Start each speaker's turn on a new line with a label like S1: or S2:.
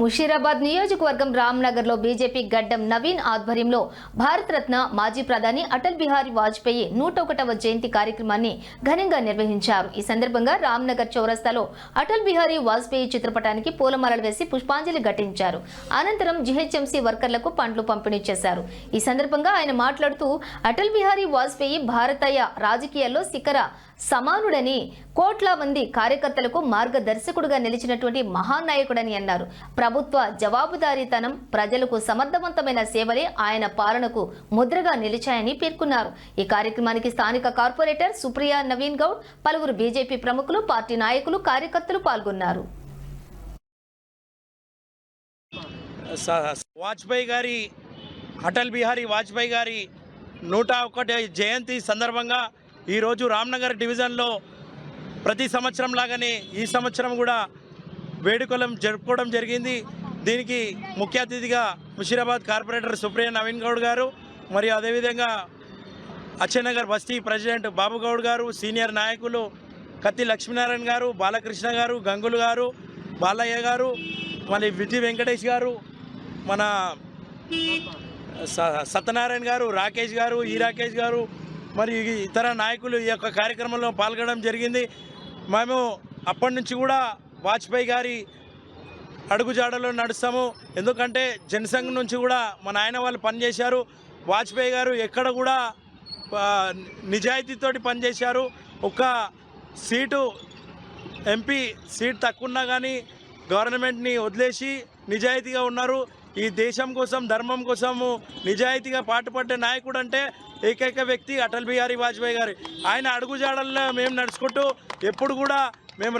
S1: ముషీరాబాద్ నియోజకవర్గం రామ్నగర్ లో బీజేపీ గడ్డం నవీన్ ఆధ్వర్యంలో భారతరత్న మాజీ ప్రధాని అటల్ బిహారీ వాజ్పేయి 101వ జయంతి కార్యక్రమాన్ని ఘనంగా నిర్వహించారు। ఈ సందర్భంగా రామ్నగర్ చౌరస్తాలో అటల్ బిహారీ వాజ్పేయి చిత్రపటానికి పూలమాలలు వేసి పుష్పాంజలి ఘటించారు। అనంతరం జీహెచ్ఎంసీ వర్కర్లకు పండ్లు పంపిణీ చేశారు। ఈ సందర్భంగా ఆయన మాట్లాడుతూ అటల్ బిహారీ వాజ్పేయి భారతీయ రాజకీయాల్లో శిఖర సమానుడని, కోట్ల మంది కార్యకర్తలకు మార్గదర్శకుడుగా నిలిచినటువంటి మహానాయకుడని అన్నారు। ప్రభుత్వ జవాబుదారీతనం, ప్రజలకు సమర్థవంతమైన సేవలే ఆయన పాలనకు ముద్రగా నిలిచాయని పేర్కొన్నారు। ఈ కార్యక్రమానికి స్థానిక కార్పొరేటర్ సుప్రియా నవీన్ గౌడ్, పలువురు బీజేపీ ప్రముఖులు, పార్టీ నాయకులు, కార్యకర్తలు పాల్గొన్నారు।
S2: వాజ్పేయి గారి అటల్ బిహారీ వాజ్పేయి గారి 101వ జయంతి సందర్భంగా ఈరోజు రామ్నగర్ డివిజన్లో ప్రతి సంవత్సరం లాగానే ఈ సంవత్సరం కూడా వేడుకలు జరుపుకోవడం జరిగింది। దీనికి ముఖ్య అతిథిగా ముషీరాబాద్ కార్పొరేటర్ సుప్రియ నవీన్ గౌడ్ గారు, మరియు అదేవిధంగా అచ్చనగర్ బస్తీ ప్రెసిడెంట్ బాబు గౌడ్ గారు, సీనియర్ నాయకులు కత్తి లక్ష్మీనారాయణ గారు, బాలకృష్ణ గారు, గంగులు గారు, బాలయ్య గారు, మళ్ళీ విజయ్ వెంకటేష్ గారు, మన సత్యనారాయణ గారు, రాకేష్ గారు, ఈ రాకేష్ గారు, మరియు ఇతర నాయకులు ఈ యొక్క కార్యక్రమంలో పాల్గొనడం జరిగింది। మేము అప్పటి నుంచి కూడా వాజ్పేయి గారి అడుగుజాడలో నడుస్తాము। ఎందుకంటే జనసంఘ్ నుంచి కూడా మా నాయన వాళ్ళు పనిచేశారు। వాజ్పేయి గారు ఎక్కడ కూడా నిజాయితీతోటి పనిచేశారు। ఒక్క సీటు ఎంపీ సీట్ తక్కువ ఉన్నా కానీ గవర్నమెంట్ని వదిలేసి నిజాయితీగా ఉన్నారు। ఈ దేశం కోసం, ధర్మం కోసము నిజాయితీగా పాటుపడే నాయకుడు అంటే ఏకైక వ్యక్తి అటల్ బిహారీ వాజ్పేయి గారు। ఆయన అడుగుజాడల్లో మేము నడుచుకుంటూ ఎప్పుడు కూడా మేము